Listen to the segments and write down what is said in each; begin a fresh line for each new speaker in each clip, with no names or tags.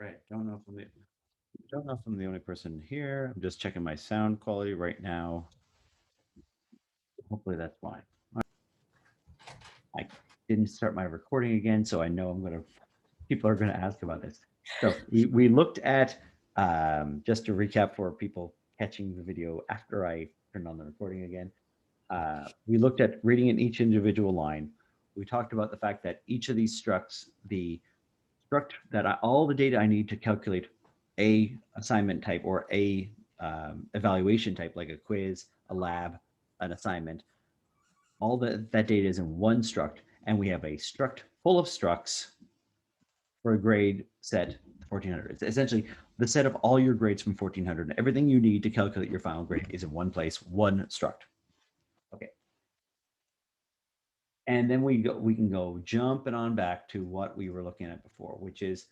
Right. Don't know if I'm the only person here. I'm just checking my sound quality right now. Hopefully that's fine. I didn't start my recording again, so I know people are gonna ask about this. So we looked at just to recap for people catching the video after I turned on the recording again. We looked at reading in each individual line. We talked about the fact that each of these structs, the struct that all the data I need to calculate a assignment type or a evaluation type, like a quiz, a lab, an assignment, all that data is in one struct, and we have a struct full of structs for a grade set 1400. It's essentially the set of all your grades from 1400. Everything you need to calculate your final grade is in one place, one struct. Okay. And then we can go jumping on back to what we were looking at before, which is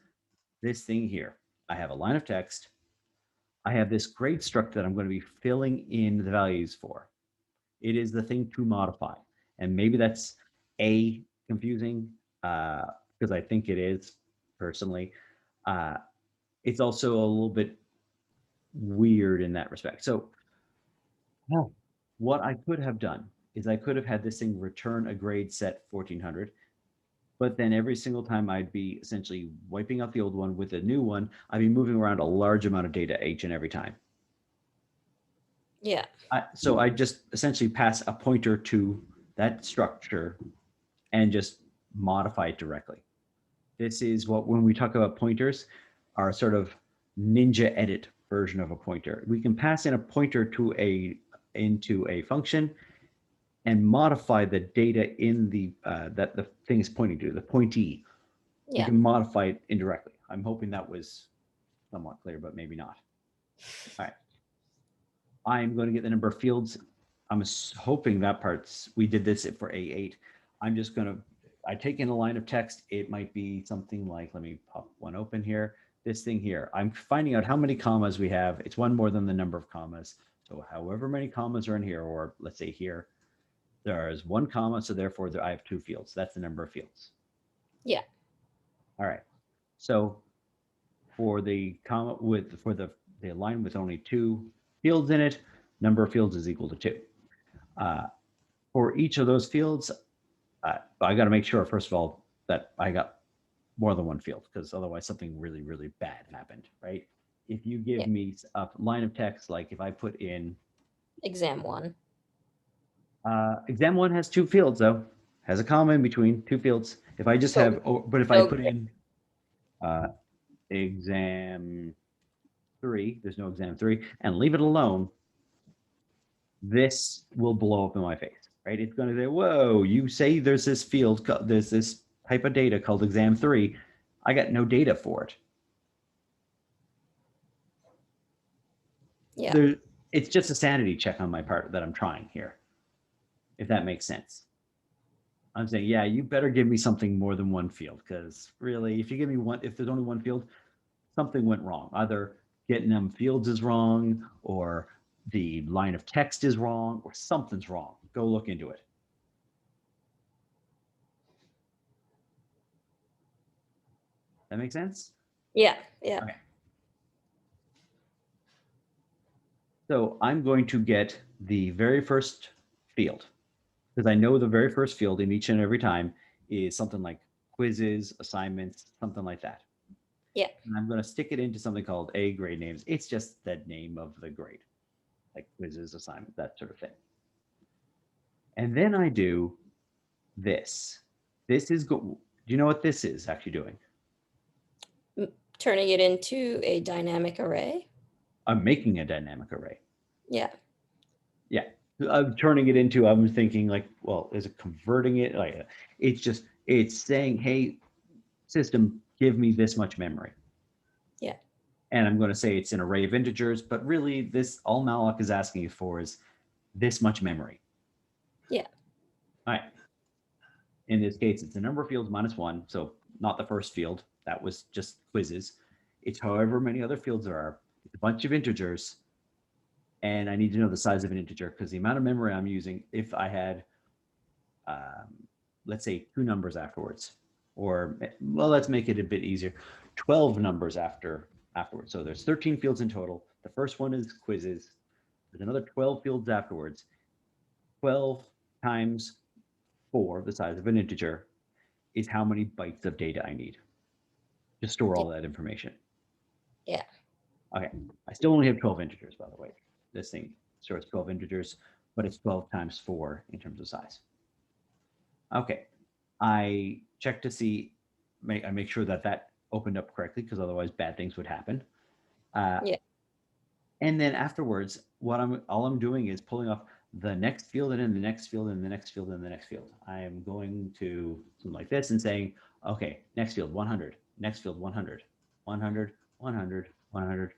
this thing here. I have a line of text. I have this grade struct that I'm going to be filling in the values for. It is the thing to modify. And maybe that's confusing because I think it is personally. It's also a little bit weird in that respect. So what I could have done is I could have had this thing return a grade set 1400, but then every single time I'd be essentially wiping out the old one with a new one. I'd be moving around a large amount of data each and every time.
Yeah.
So I just essentially pass a pointer to that structure and just modify it directly. This is what, when we talk about pointers, our sort of ninja edit version of a pointer. We can pass in a pointer into a function and modify the data in the that the thing is pointing to, the pointee. We
Yeah.
can modify it indirectly. I'm hoping that was somewhat clear, but maybe not. All right. I'm going to get the number of fields. I'm hoping that part's, we did this for A8. I'm just going to, I take in a line of text. It might be something like, let me pop one open here. This thing here, I'm finding out how many commas we have. It's one more than the number of commas. So however many commas are in here, or let's say here, there is one comma. So therefore I have two fields. That's the number of fields.
Yeah.
All right. So for the comma for the line with only two fields in it, number of fields is equal to 2. For each of those fields, I got to make sure, first of all, that I got more than one field, because otherwise something really, really bad happened, right? If you give
Yeah.
me a line of text, like if I put in
Exam 1.
exam 1 has 2 fields, though, has a comma in between 2 fields. If I just
So
have, but if I
no
put in exam 3, there's no exam 3, and leave it alone, this will blow up in my face, right? It's going to say, whoa, you say there's this field, there's this type of data called exam 3. I got no data for it.
Yeah.
There, it's just a sanity check on my part that I'm trying here, if that makes sense. I'm saying, yeah, you better give me something more than one field, because really, if you give me one, if there's only one field, something went wrong. Either getting them fields is wrong, or the line of text is wrong, or something's wrong. Go look into it. That makes sense?
Yeah. Yeah.
Okay. So I'm going to get the very first field, because I know the very first field in each and every time is something like quizzes, assignments, something like that.
Yeah.
And I'm going to stick it into something called A grade names. It's just the name of the grade, like quizzes, assignments, that sort of thing. And then I do this. This is go. Do you know what this is actually doing?
Turning it into a dynamic array.
I'm making a dynamic array.
Yeah.
Yeah. I'm turning it into, I'm thinking like, well, is it converting it? Like, it's saying, hey, system, give me this much memory.
Yeah.
And I'm going to say it's an array of integers, but really this, all malloc is asking you for is this much memory.
Yeah.
All right. In this case, it's the number of fields minus 1. So not the first field. That was just quizzes. It's however many other fields there are. It's a bunch of integers. And I need to know the size of an integer, because the amount of memory I'm using, if I had, let's say, 2 numbers afterwards, or well, let's make it a bit easier. 12 numbers afterwards. So there's 13 fields in total. The first one is quizzes. There's another 12 fields afterwards. 12 times 4, the size of an integer, is how many bytes of data I need to store all that information.
Yeah.
Okay, I still only have 12 integers, by the way. This thing stores 12 integers, but it's 12 times 4 in terms of size. Okay, I check to see, I make sure that that opened up correctly, because otherwise bad things would happen.
Yeah.
And then afterwards, all I'm doing is pulling off the next field and then the next field and the next field and the next field. I am going to something like this and saying, okay, next field 100, next field 100, 100, 100, 100,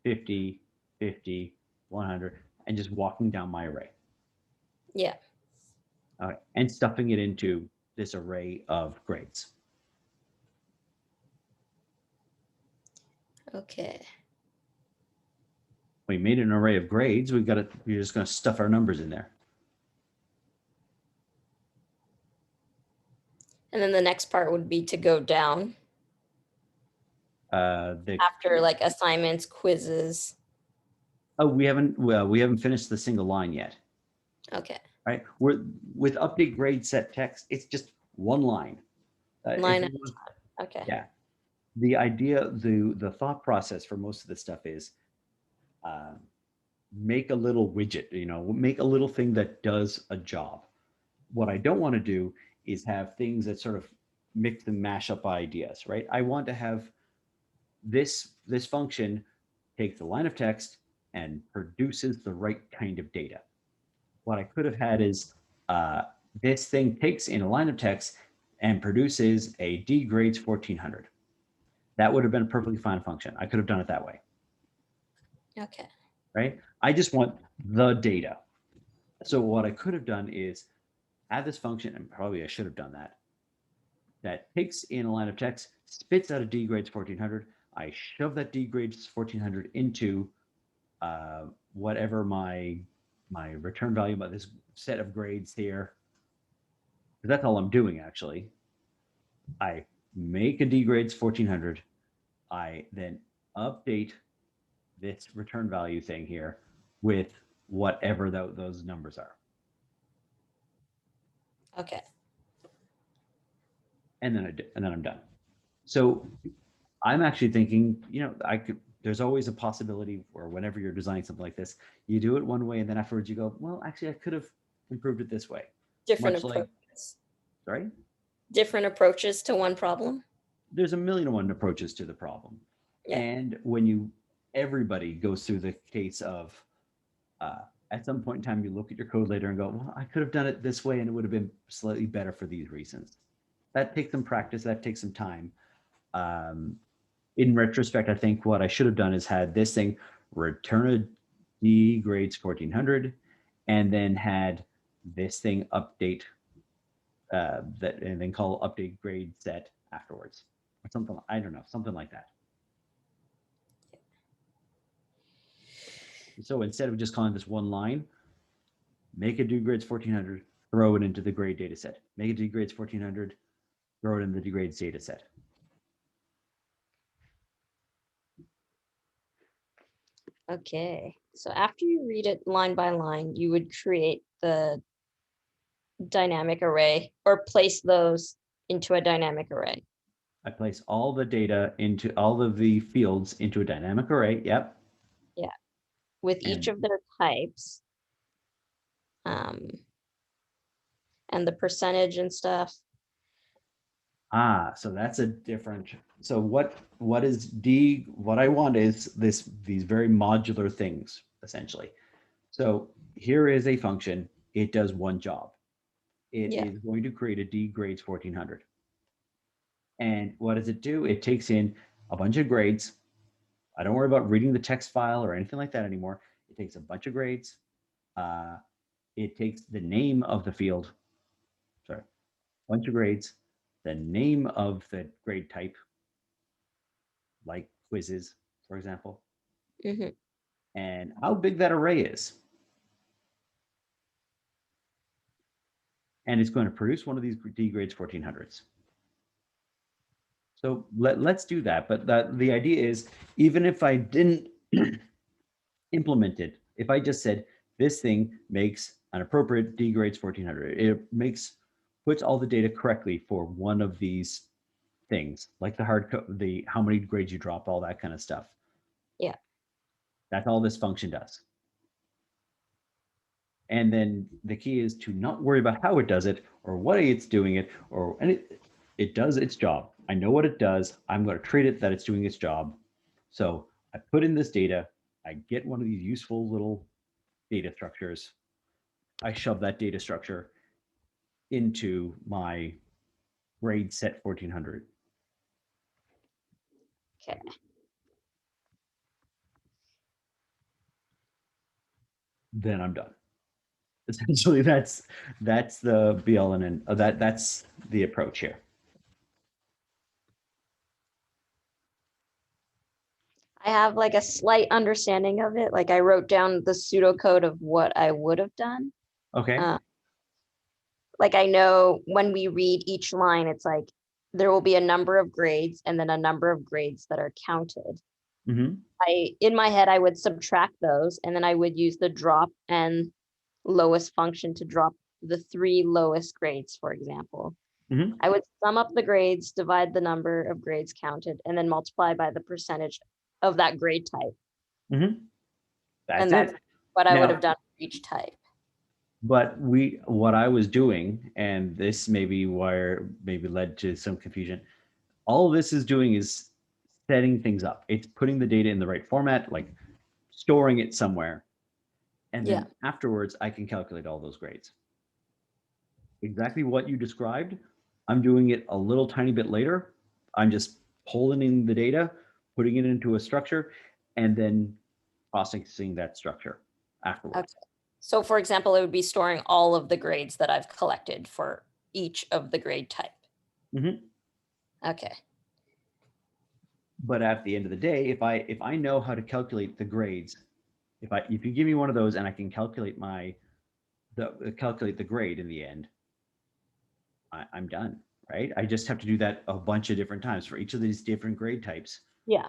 50, 50, 100, and just walking down my array.
Yeah.
And stuffing it into this array of grades.
Okay.
We made an array of grades. We're just going to stuff our numbers in there.
And then the next part would be to go down
The
after like assignments, quizzes.
Oh, we haven't finished the single line yet,
Okay.
right? We're with update grade set text. It's just one line.
Line at a time. Okay.
Yeah. The idea, the thought process for most of this stuff is make a little widget, make a little thing that does a job. What I don't want to do is have things that sort of mix and mash up ideas, right? I want to have this function takes a line of text and produces the right kind of data. What I could have had is this thing takes in a line of text and produces a D grades 1400. That would have been a perfectly fine function. I could have done it that way.
Okay.
Right? I just want the data. So what I could have done is add this function, and probably I should have done that, that takes in a line of text, spits out a D grades 1400. I shove that D grades 1400 into whatever my return value, by this set of grades here. That's all I'm doing, actually. I make a D grades 1400. I then update this return value thing here with whatever those numbers are.
Okay.
And then I'm done. So I'm actually thinking, there's always a possibility where whenever you're designing something like this, you do it one way and then afterwards you go, well, actually I could have improved it this way.
Different approaches.
Sorry?
Different approaches to one problem.
There's a million and one approaches to the problem. Yeah. And when everybody goes through the case of, at some point in time, you look at your code later and go, well, I could have done it this way and it would have been slightly better for these reasons. That takes some practice, that takes some time. In retrospect, I think what I should have done is had this thing return a D grades 1400 and then had this thing update that, and then call update grade set afterwards or something. I don't know, something like that. So instead of just calling this one line, make a D grades 1400, throw it into the grade data set. Make a D grades 1400, throw it in the D grades data set.
Okay, so after you read it line by line, you would create the dynamic array or place those into a dynamic array.
I place all the data into all of the fields into a dynamic array. Yep.
Yeah, with each of their types. And the percentage and stuff.
So that's a different. So what is D? What I want is these very modular things essentially. So here is a function. It does one job. It is going to create a D grades 1400. And what does it do? It takes in a bunch of grades. I don't worry about reading the text file or anything like that anymore. It takes a bunch of grades. It takes the name of the field. Sorry, bunch of grades, the name of the grade type, like quizzes, for example, and how big that array is. And it's going to produce one of these D grades 1400s. So let's do that. But the idea is, even if I didn't implement it, if I just said this thing makes an appropriate D grades 1400, it puts all the data correctly for one of these things, like the how many grades you drop, all that kind of stuff.
Yeah.
That's all this function does. And then the key is to not worry about how it does it or what it's doing it, and it does its job. I know what it does. I'm going to treat it that it's doing its job. So I put in this data. I get one of these useful little data structures. I shove that data structure into my grade set 1400.
Okay.
Then I'm done. Essentially, that's the be all and end. That's the approach here.
I have like a slight understanding of it. Like I wrote down the pseudocode of what I would have done.
Okay.
Like I know when we read each line, it's like there will be a number of grades and then a number of grades that are counted.
Mm-hmm.
In my head, I would subtract those and then I would use the drop and lowest function to drop the 3 lowest grades, for example.
Mm-hmm.
I would sum up the grades, divide the number of grades counted, and then multiply by the percentage of that grade type.
Mm-hmm.
And
That's it.
what I would
Now,
have done for each type.
but what I was doing, and this maybe led to some confusion. All this is doing is setting things up. It's putting the data in the right format, like storing it somewhere. And then afterwards, I can calculate all those grades. Exactly what you described. I'm doing it a little tiny bit later. I'm just pulling in the data, putting it into a structure, and then processing that structure afterwards.
Okay. So for example, it would be storing all of the grades that I've collected for each of the grade type.
Mm-hmm.
Okay.
But at the end of the day, if I know how to calculate the grades, if you give me one of those and I can calculate calculate the grade in the end, I'm done, right? I just have to do that a bunch of different times for each of these different grade types.
Yeah.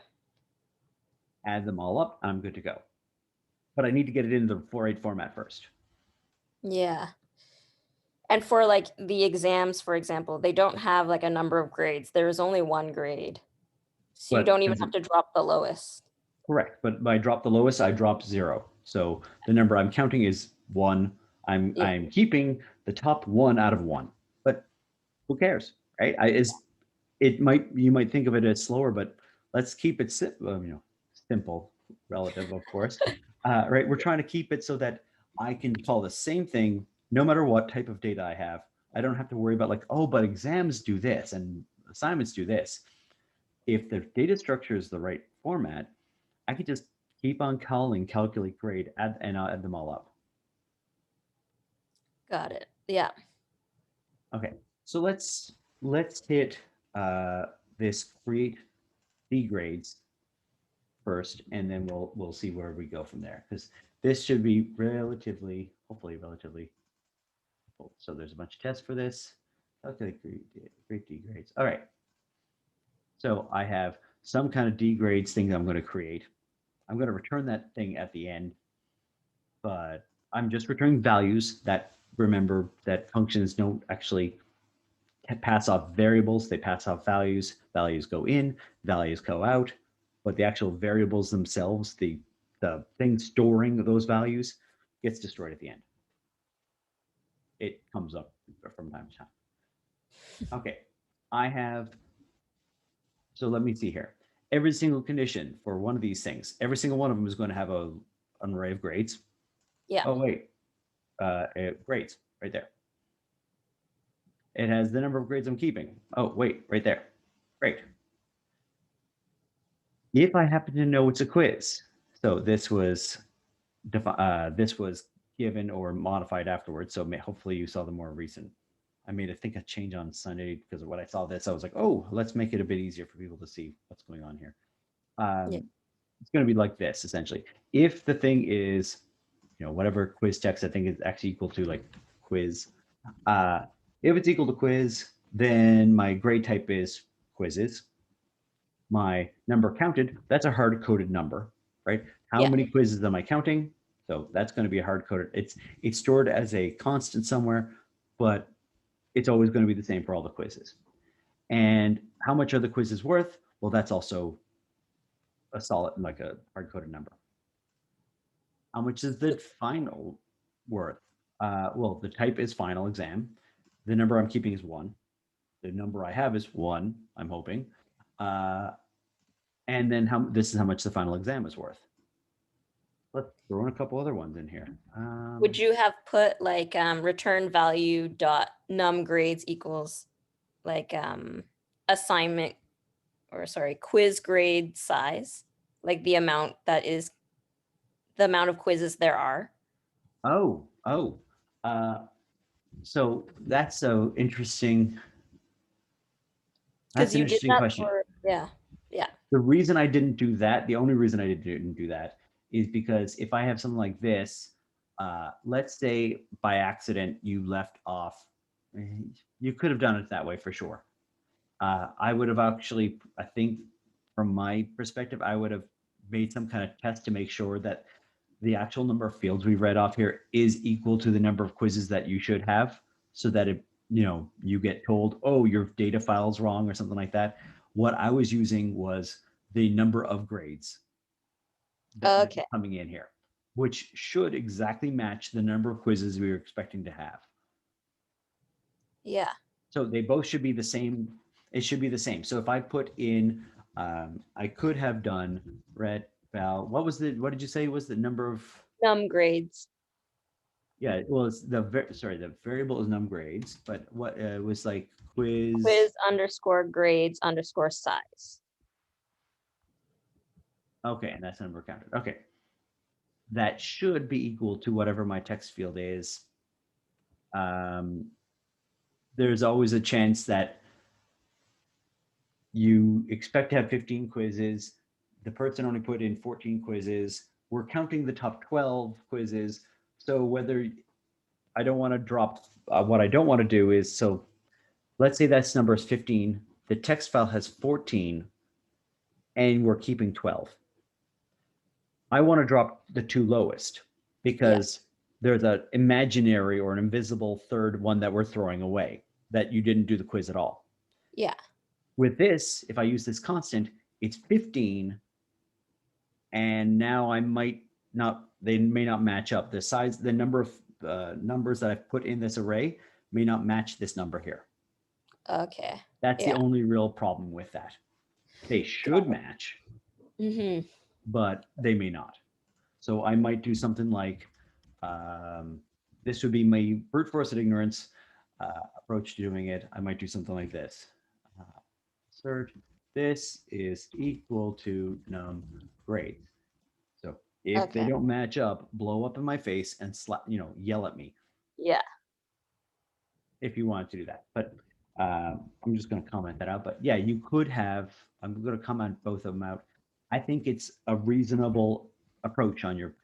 Add them all up, I'm good to go. But I need to get it in the 4.8 format first.
Yeah. And for like the exams, for example, they don't have like a number of grades. There is only one grade. So you
But
don't even have to drop the lowest.
Correct. But by drop the lowest, I drop 0. So the number I'm counting is 1. I'm keeping the top 1 out of 1. But who cares, right? You might think of it as slower, but let's keep it simple, relative, of course. Right? We're trying to keep it so that I can call the same thing no matter what type of data I have. I don't have to worry about like, oh, but exams do this and assignments do this. If the data structure is the right format, I could just keep on calling calculate grade, and I'll add them all up.
Got it. Yeah.
Okay, so let's hit this create D grades first, and then we'll see where we go from there, because this should be hopefully relatively simple. So there's a bunch of tests for this. Calculate create D grades. All right. So I have some kind of D grades thing that I'm going to create. I'm going to return that thing at the end, but I'm just returning values that, remember that functions don't actually pass off variables. They pass off values. Values go in, values go out, but the actual variables themselves, the thing storing those values, gets destroyed at the end. It comes up from time to time. Okay, so let me see here. Every single condition for one of these things, every single one of them is going to have an array of grades.
Yeah.
Oh, wait. Grades right there. It has the number of grades I'm keeping. Oh, wait, right there. Great. If I happen to know it's a quiz, so this was given or modified afterwards. So hopefully you saw the more recent. I made, I think, a change on Sunday because when I saw this, I was like, oh, let's make it a bit easier for people to see what's going on here. It's going to be like this, essentially. If the thing is, whatever quiz text I think is actually equal to like quiz. If it's equal to quiz, then my grade type is quizzes. my number counted, that's a hard-coded number, right? How
Yeah.
many quizzes am I counting? So that's going to be a hard-coded. It's stored as a constant somewhere, but it's always going to be the same for all the quizzes. And how much are the quizzes worth? Well, that's also a solid, like a hard-coded number. How much is the final worth? Well, the type is final exam. The number I'm keeping is 1. The number I have is 1, I'm hoping. And then this is how much the final exam is worth. Let's throw in a couple other ones in here.
Would you have put like return value dot num grades equals like assignment, or sorry, quiz grade size, like the amount that is the amount of quizzes there are?
Oh. So that's so interesting.
Because
That's an
you did
interesting
that
question.
for, yeah.
The reason I didn't do that, the only reason I didn't do that is because if I have something like this, let's say by accident you left off, you could have done it that way for sure. I would have actually, I think from my perspective, I would have made some kind of test to make sure that the actual number of fields we read off here is equal to the number of quizzes that you should have, so that if you get told, oh, your data file's wrong or something like that. What I was using was the number of grades that
Okay.
coming in here, which should exactly match the number of quizzes we were expecting to have.
Yeah.
So they both should be the same. It should be the same. So if I put in, I could have done red val. What did you say was the number of?
Num grades.
Yeah, well, it's the variable is num grades, but what was like quiz.
Quiz underscore grades underscore size.
Okay, and that's number counted. Okay. That should be equal to whatever my text field is. There's always a chance that you expect to have 15 quizzes. The person only put in 14 quizzes. We're counting the top 12 quizzes. So whether I don't want to drop, what I don't want to do is, so let's say that's number is 15. The text file has 14 and we're keeping 12. I want to drop the 2 lowest because there's an imaginary or an invisible third one that we're throwing away that you didn't do the quiz at all.
Yeah.
With this, if I use this constant, it's 15. And now I might not, they may not match up. The size, the number of numbers that I've put in this array may not match this number here.
Okay.
That's the only real problem with that. They should match, but they may not. So I might do something like, this would be my brute force and ignorance approach to doing it. I might do something like this. Search, this is equal to num grade. So if they don't match up, blow up in my face and yell at me.
Yeah.
If you want to do that. But I'm just going to comment that out. But yeah, you could have, I'm going to comment both of them out. I think it's a reasonable approach on your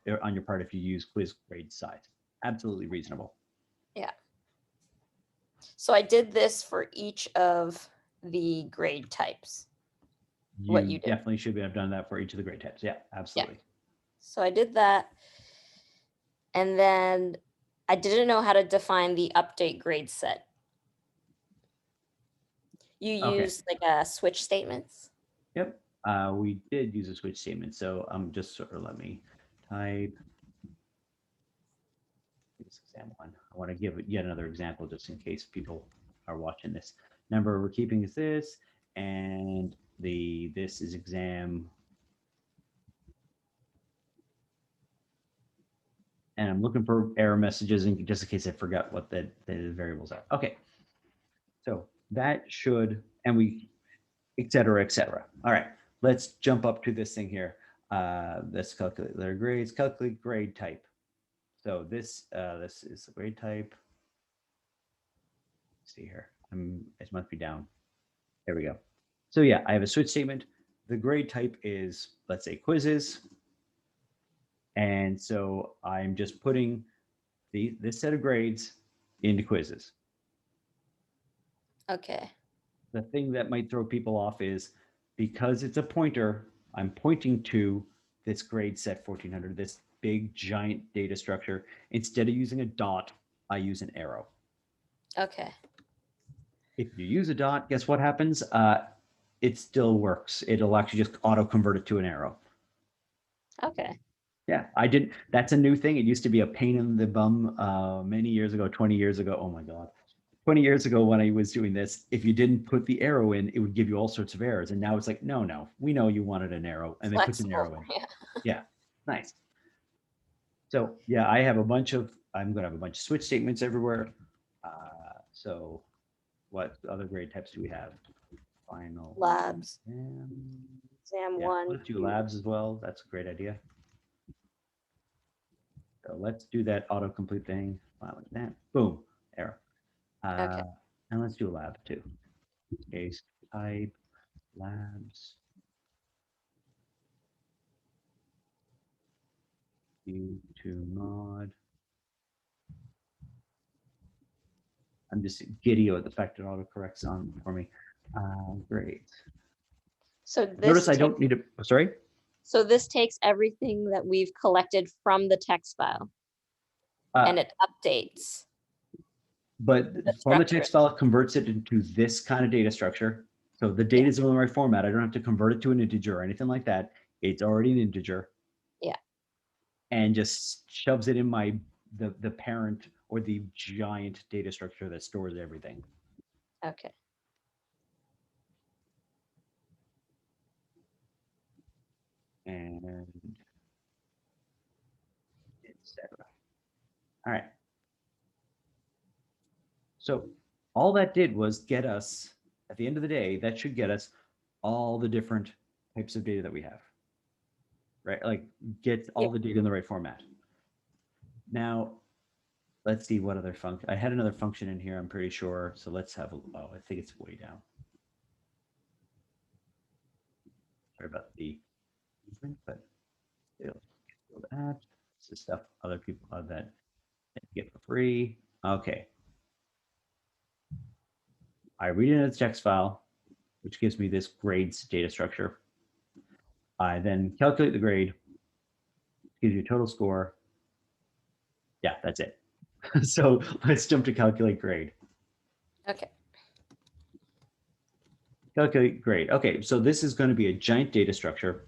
part if you use quiz grade size. Absolutely reasonable.
Yeah. So I did this for each of the grade types.
You definitely should have done that for each of the grade types. Yeah, absolutely.
Yeah. So I did that. And then I didn't know how to define the update grade set. You used like a switch statements?
Yep. We did use a switch statement. So just sort of let me type this example one. I want to give yet another example just in case people are watching this. Number we're keeping is this, and this is exam. And I'm looking for error messages in just in case I forgot what the variables are. Okay. So that should, and we, et cetera, et cetera. All right, let's jump up to this thing here. Let's calculate their grades, calculate grade type. So this is the grade type. Let's see here, it must be down. There we go. So yeah, I have a switch statement. The grade type is, let's say, quizzes. And so I'm just putting this set of grades into quizzes.
Okay.
The thing that might throw people off is because it's a pointer, I'm pointing to this grade set 1400, this big giant data structure. Instead of using a dot, I use an arrow.
Okay.
If you use a dot, guess what happens? It still works. It'll actually just auto convert it to an arrow.
Okay.
Yeah, I didn't. That's a new thing. It used to be a pain in the bum many years ago, 20 years ago. Oh my God. 20 years ago when I was doing this, if you didn't put the arrow in, it would give you all sorts of errors. And now it's like, no, we know you wanted an arrow, and then puts an arrow in.
Yeah.
Yeah, nice. So yeah, I'm going to have a bunch of switch statements everywhere. So what other grade types do we have? Final
Labs.
exam.
Exam
Yeah,
1.
let's do labs as well. That's a great idea. So let's do that autocomplete thing. Final exam. Boom. Error.
Okay.
And let's do a lab too. Case type labs. View to mod. I'm just giddy with the fact that autocorrects on for me. Great.
So this
Notice I don't need to. Sorry.
So this takes everything that we've collected from the text file and it updates.
But from the text file, it converts it into this kind of data structure. So the data is in the right format. I don't have to convert it to an integer or anything like that. It's already an integer.
Yeah.
And just shoves it in the parent or the giant data structure that stores everything.
Okay.
And etc. All right. So all that did was get us, at the end of the day, that should get us all the different types of data that we have, right? Like get all the data in the right format. Now, let's see what other function. I had another function in here, I'm pretty sure. So let's have I think it's way down. Sorry about the movement, but still that. It's the stuff other people have that get for free. Okay. I read it in a text file, which gives me this grades data structure. I then calculate the grade, gives you a total score. Yeah, that's it. So let's jump to calculate grade.
Okay.
Calculate grade. Okay, so this is going to be a giant data structure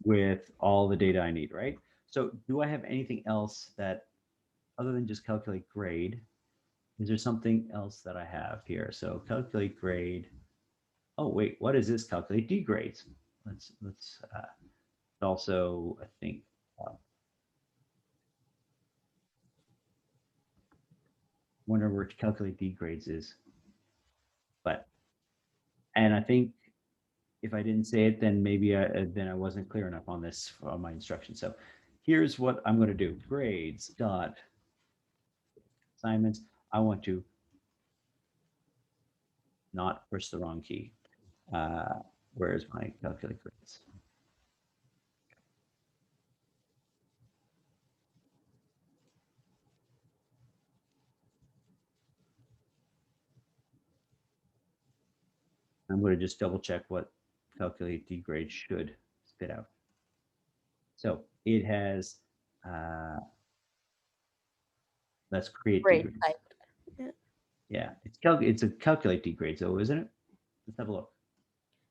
with all the data I need, right? So do I have anything else that, other than just calculate grade, is there something else that I have here? So calculate grade. Oh, wait, what is this? Calculate D grades. Let's also, I think, wonder where to calculate D grades is. And I think if I didn't say it, then maybe then I wasn't clear enough on this on my instructions. So here's what I'm going to do. Grades dot assignments. I want to not push the wrong key. Where's my calculate grades? I'm going to just double check what calculate D grade should spit out. So it has, let's create D grades. Yeah, it's a calculate D grades, though, isn't it? Let's have a look.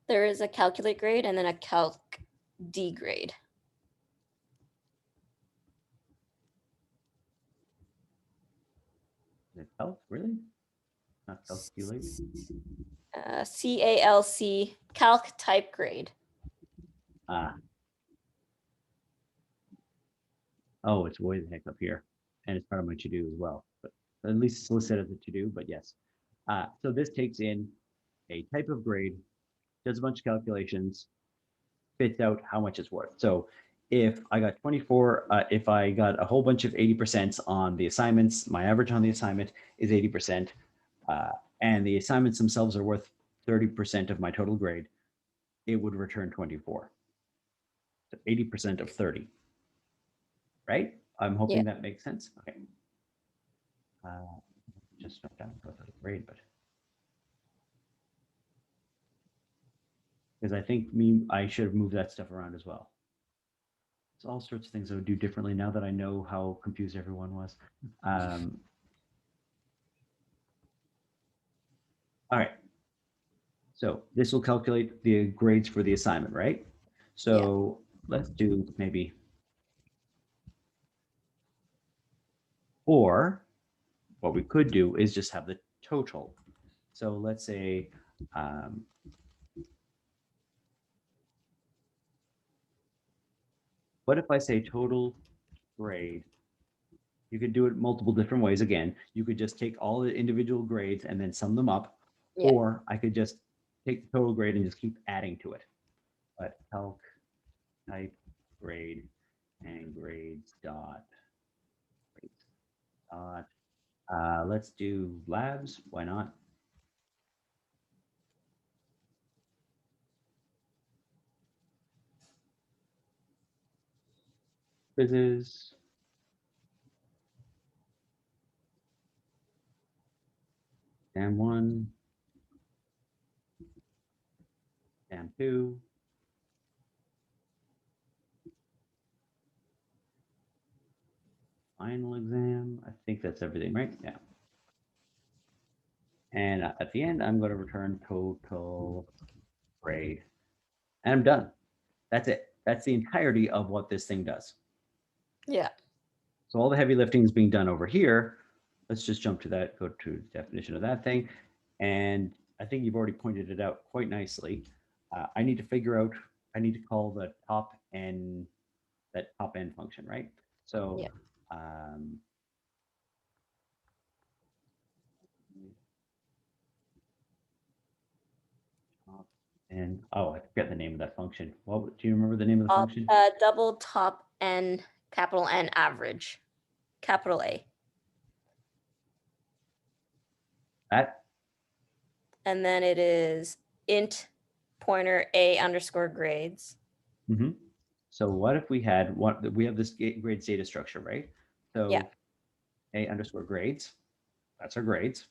There is a calculate grade and then a calc D grade.
Is it calc, really? Not calculate?
CALC, calc type grade.
Oh, it's way the heck up here. And it's part of my to-do as well. But at least it's listed as a to-do, but yes. So this takes in a type of grade, does a bunch of calculations, spits out how much it's worth. So if I got 24, if I got a whole bunch of 80% on the assignments, my average on the assignment is 80%, and the assignments themselves are worth 30% of my total grade, it would return 24. So 80% of 30, right? I'm hoping that makes sense. Okay. Just not down for the grade, but because I think I should have moved that stuff around as well. There's all sorts of things I would do differently now that I know how confused everyone was. All right. So this will calculate the grades for the assignment, right? So let's do maybe, or what we could do is just have the total. So let's say, what if I say total grade? You could do it multiple different ways. Again, you could just take all the individual grades and then sum them up,
Yeah.
or I could just take the total grade and just keep adding to it. But calc type grade and grades dot grades dot. Let's do labs. Why not? Quizzes. Exam 1. Exam 2. Final exam. I think that's everything, right? Yeah. And at the end, I'm going to return total grade. And I'm done. That's it. That's the entirety of what this thing does.
Yeah.
So all the heavy lifting is being done over here. Let's just jump to that, go to the definition of that thing. And I think you've already pointed it out quite nicely. I need to figure out, I need to call the top n, that top n function, right? So
Yeah.
And oh, I forget the name of that function. What do you remember the name of the function?
Double top N, capital N average, capital A.
That.
And then it is int pointer A underscore grades.
Mm-hmm. So what if we had one? We have this grades data structure, right? So
Yeah.
A underscore grades. That's our grades.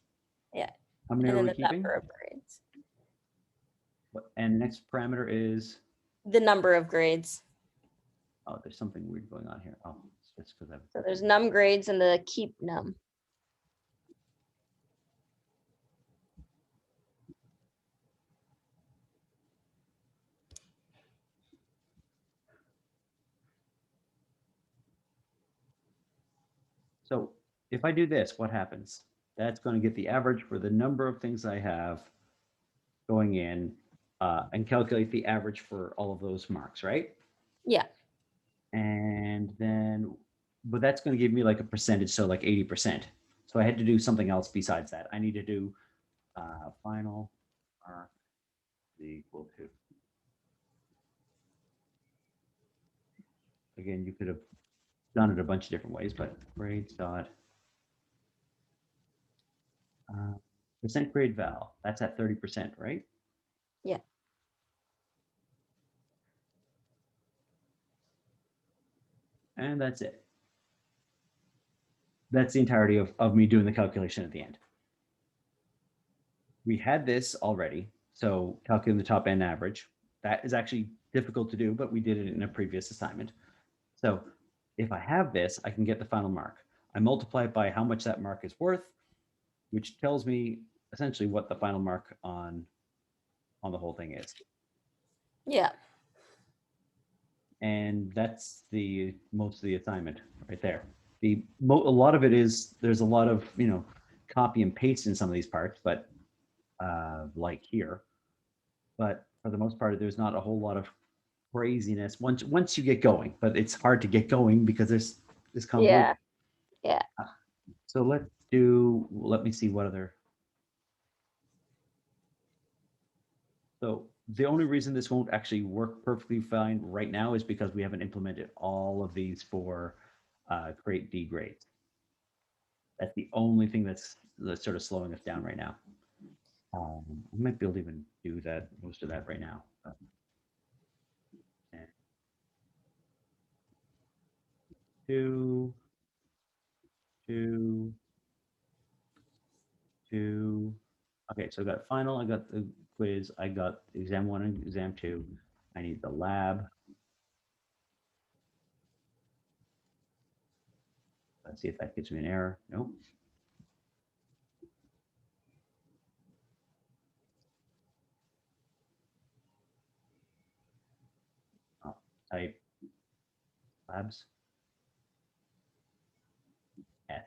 Yeah.
How many
And
are
then
we
the
keeping?
number of grades.
And the next parameter is,
The number of grades.
oh, there's something weird going on here. Oh, it's because I've.
So there's num grades and the keep num.
So if I do this, what happens? That's going to get the average for the number of things I have going in and calculate the average for all of those marks, right?
Yeah.
And then, but that's going to give me like a percentage, so like 80%. So I had to do something else besides that. I need to do final mark equal to. Again, you could have done it a bunch of different ways, but grades dot percent grade val. That's at 30%, right?
Yeah.
And that's it. That's the entirety of me doing the calculation at the end. We had this already. So calculating the top end average. That is actually difficult to do, but we did it in a previous assignment. So if I have this, I can get the final mark. I multiply it by how much that mark is worth, which tells me essentially what the final mark on the whole thing is.
Yeah.
And that's most of the assignment right there. A lot of it is, there's a lot of, copy and paste in some of these parts, but like here. But for the most part, there's not a whole lot of craziness once you get going, but it's hard to get going because there's this convolution.
Yeah.
So let me see what other. So the only reason this won't actually work perfectly fine right now is because we haven't implemented all of these for create D grades. That's the only thing that's sort of slowing us down right now. I might be able to even do that, most of that right now. And 2, 2, 2, Okay, so I got final, I got the quiz, I got exam 1 and exam 2. I need the lab. Let's see if that gives me an error. Nope. I'll type labs. S.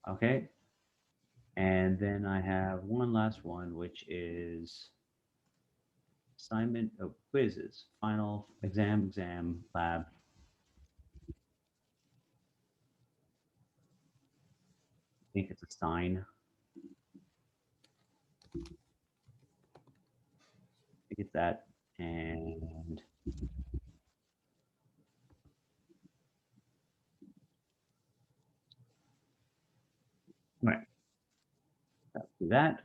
Okay. And then I have one last one, which is assignment of quizzes, final, exam, lab. I think it's a sign. I get that. And right, do that.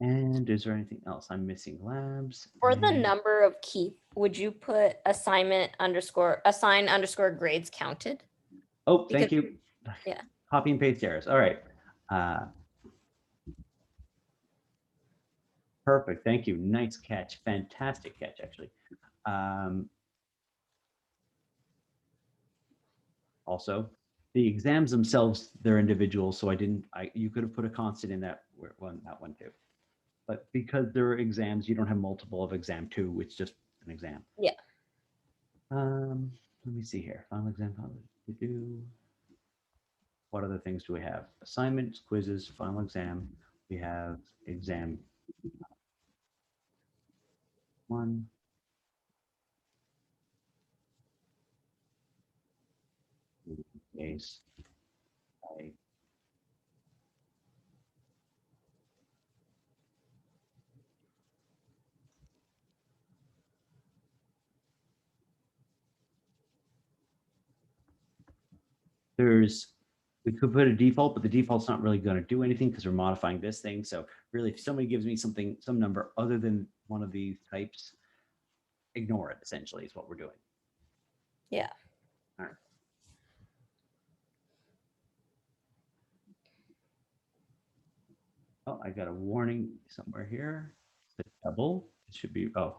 And is there anything else? I'm missing labs.
For the
and-
number of key, would you put assign underscore grades counted?
Oh,
Because-
thank you.
yeah.
Copy and paste errors. All right. Perfect. Thank you. Nice catch. Fantastic catch, actually. Also, the exams themselves, they're individual, so you could have put a constant in that one too. But because they're exams, you don't have multiple of exam 2, it's just an exam.
Yeah.
Let me see here. Final exam. What other things do we have? Assignments, quizzes, final exam. We have exam 1. Case. We could put a default, but the default's not really going to do anything because we're modifying this thing. So really, if somebody gives me some number other than one of these types, ignore it, essentially, is what we're doing.
Yeah.
All right. Oh, I got a warning somewhere here. It's a double. It should be, oh,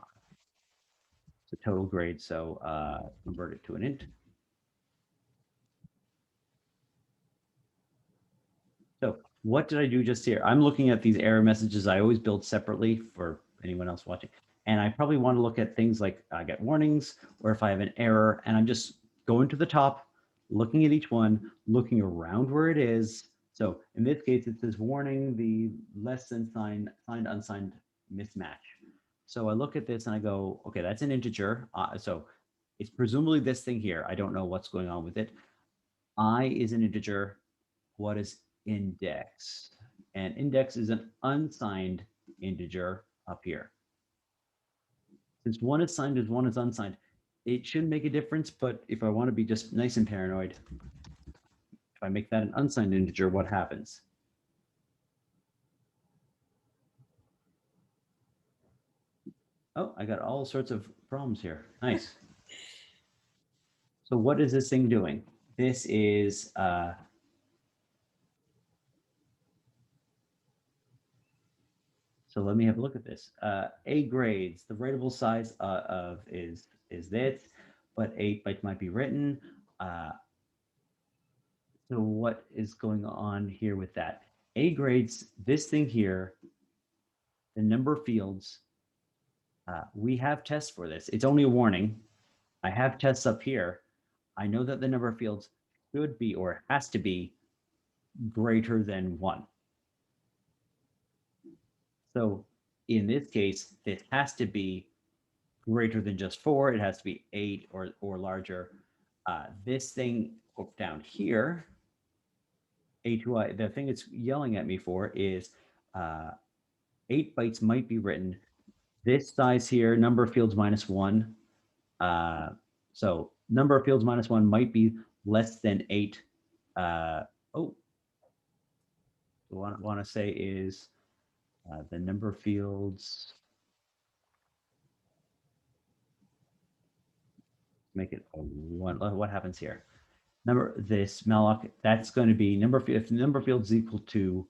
it's a total grade. So convert it to an int. So what did I do just here? I'm looking at these error messages I always build separately for anyone else watching. And I probably want to look at things like I get warnings or if I have an error, and I'm just going to the top, looking at each one, looking around where it is. So in this case, it says warning, the less than signed, unsigned mismatch. So I look at this and I go, okay, that's an integer. So it's presumably this thing here. I don't know what's going on with it. I is an integer. What is index? And index is an unsigned integer up here. Since one is signed and one is unsigned, it shouldn't make a difference, but if I want to be just nice and paranoid, if I make that an unsigned integer, what happens? Oh, I got all sorts of problems here. Nice. So what is this thing doing? This is so let me have a look at this. A grades, the rateable size of is this, but 8 bytes might be written. So what is going on here with that? A grades, this thing here, the number of fields, we have tests for this. It's only a warning. I have tests up here. I know that the number of fields should be or has to be greater than 1. So in this case, it has to be greater than just 4. It has to be 8 or larger. This thing down here, A2I, the thing it's yelling at me for is 8 bytes might be written. This size here, number of fields -1. So number of fields -1 might be less than 8. What I want to say is the number of fields. Make it a 1. What happens here? this malloc, that's going to be if the number of fields is equal to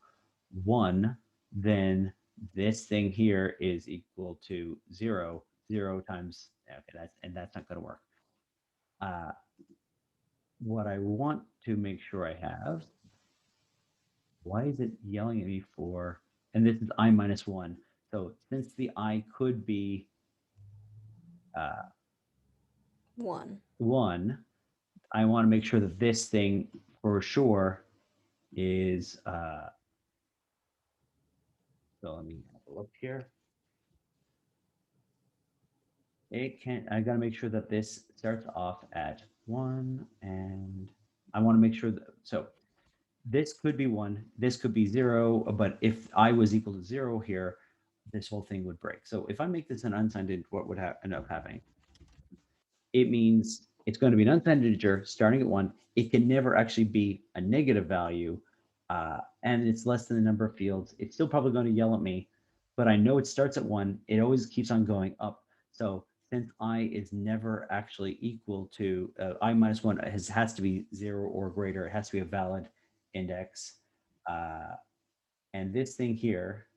1, then this thing here is equal to 0. 0 times, okay, that's not going to work. What I want to make sure I have, why is it yelling at me for, and this is I minus 1. So since the I could be
1.
1, I want to make sure that this thing for sure is, so let me have a look here. It can't, I got to make sure that this starts off at 1, and I want to make sure that, so this could be 1, this could be 0, but if I was equal to 0 here, this whole thing would break. So if I make this an unsigned int, what would end up happening? It means it's going to be an unsigned integer starting at 1. It can never actually be a negative value, and it's less than the number of fields. It's still probably going to yell at me, but I know it starts at 1. It always keeps on going up. So since I is never actually equal to I minus 1 has to be 0 or greater. It has to be a valid index. And this thing here,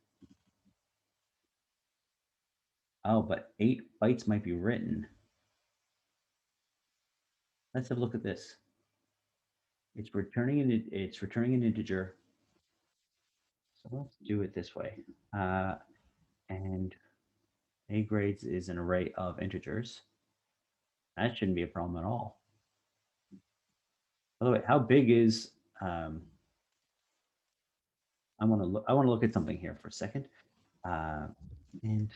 oh, but 8 bytes might be written. Let's have a look at this. It's returning an integer. So let's do it this way. And A grades is an array of integers. That shouldn't be a problem at all. By the way, how big is I want to look at something here for a second. And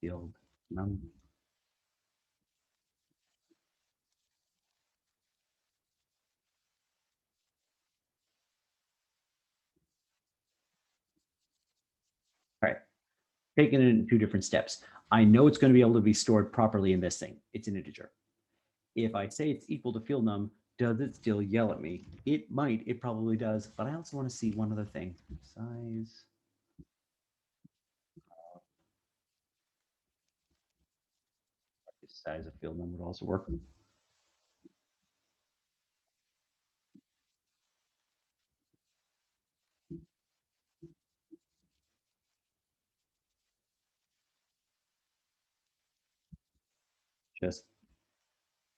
field num. All right, taking it in 2 different steps. I know it's going to be able to be stored properly in this thing. It's an integer. If I say it's equal to field num, does it still yell at me? It might, it probably does, but I also want to see one other thing. Size. Size of field num would also work. Just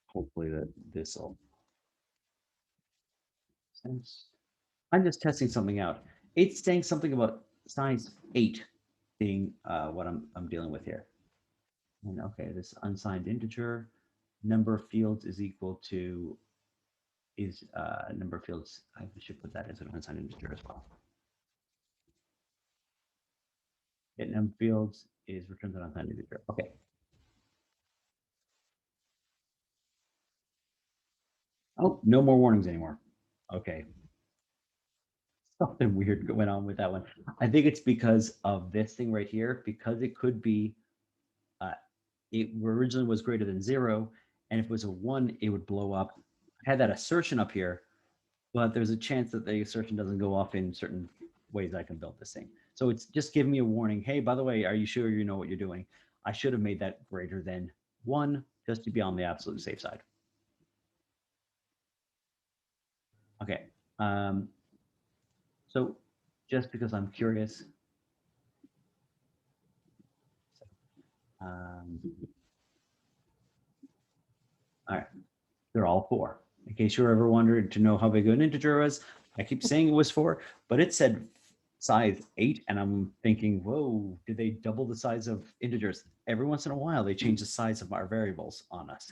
hopefully that this will sense. I'm just testing something out. It's saying something about size 8 being what I'm dealing with here. And okay, this unsigned integer number of fields is equal to number of fields. I should put that as an unsigned integer as well. Get number of fields is returns an unsigned integer. Okay. Oh, no more warnings anymore. Okay. Something weird went on with that one. I think it's because of this thing right here, because it could be, it originally was greater than 0, and if it was a 1, it would blow up. I had that assertion up here, but there's a chance that the assertion doesn't go off in certain ways I can build this thing. So it's just giving me a warning. Hey, by the way, are you sure you know what you're doing? I should have made that greater than 1 just to be on the absolute safe side. Okay. So just because I'm curious. All right. They're all 4. In case you're ever wondering to know how big an integer was, I keep saying it was 4, but it said size 8, and I'm thinking, whoa, did they double the size of integers? Every once in a while, they change the size of our variables on us.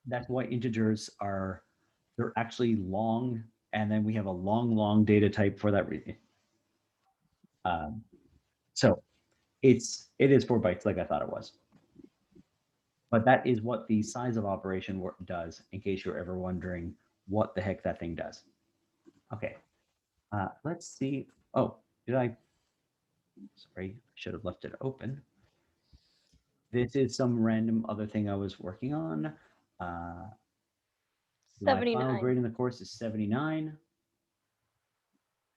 That's why integers they're actually long, and then we have a long data type for that reason. So it is 4 bytes like I thought it was. But that is what the size of operation does, in case you're ever wondering what the heck that thing does. Okay, let's see. Oh, sorry, I should have left it open. This is some random other thing I was working on. My final grade in the course is 79.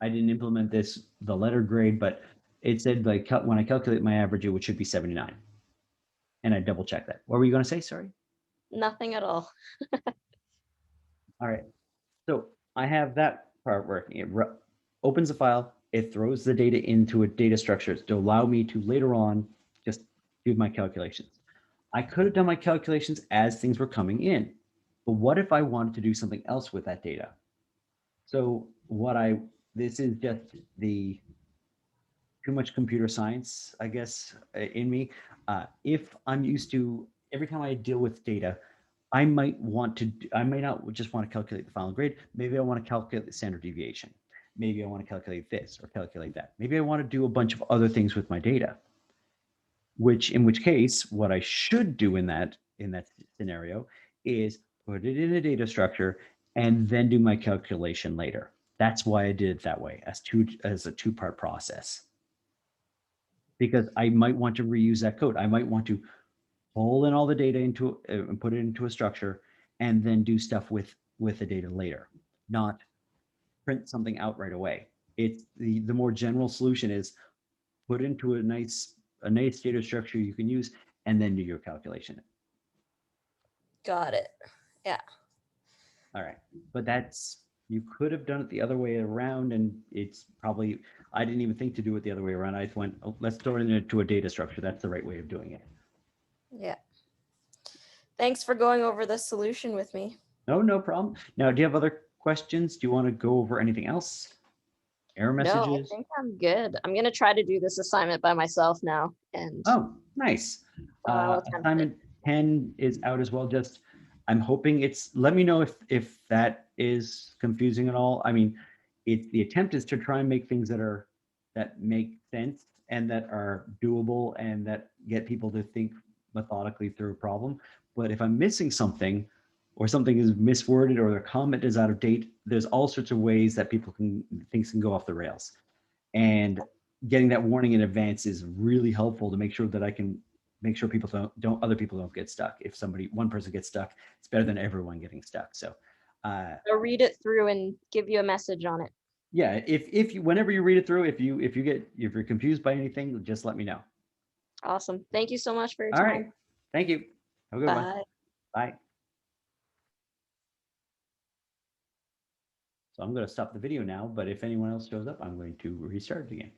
I didn't implement the letter grade, but it said like when I calculate my average, it should be 79. And I double checked that. What were you going to say? Sorry.
Nothing at all.
All right. So I have that part working. It opens a file. It throws the data into a data structure to allow me to later on just do my calculations. I could have done my calculations as things were coming in, but what if I wanted to do something else with that data? So this is just the too much computer science, I guess, in me. If I'm used to, every time I deal with data, I might not just want to calculate the final grade. Maybe I want to calculate the standard deviation. Maybe I want to calculate this or calculate that. Maybe I want to do a bunch of other things with my data, in which case, what I should do in that scenario is put it in a data structure and then do my calculation later. That's why I did it that way, as a two-part process. Because I might want to reuse that code. I might want to pull in all the data into and put it into a structure and then do stuff with the data later, not print something out right away. It's the more general solution is put into a nice data structure you can use and then do your calculation.
Got it. Yeah.
All right. But you could have done it the other way around, and it's probably, I didn't even think to do it the other way around. I just went, oh, let's throw it into a data structure. That's the right way of doing it.
Yeah. Thanks for going over the solution with me.
No problem. Now, do you have other questions? Do you want to go over anything else? Error
No, I
messages?
think I'm good. I'm going to try to do this assignment by myself now. And
Oh, nice.
I'll attempt it.
Assignment 10 is out as well. Just, I'm hoping let me know if that is confusing at all. I mean, the attempt is to try and make things that make sense and that are doable and that get people to think methodically through a problem. But if I'm missing something or something is misworded or the comment is out of date, there's all sorts of ways that things can go off the rails. And getting that warning in advance is really helpful to make sure that I can make sure other people don't get stuck. If one person gets stuck, it's better than everyone getting stuck. So
I'll read it through and give you a message on it.
yeah, whenever you read it through, if you're confused by anything, just let me know.
Awesome. Thank you so much for your
All
time.
right. Thank you. Have a good one.
Bye.
Bye. So I'm going to stop the video now, but if anyone else shows up, I'm going to restart it again.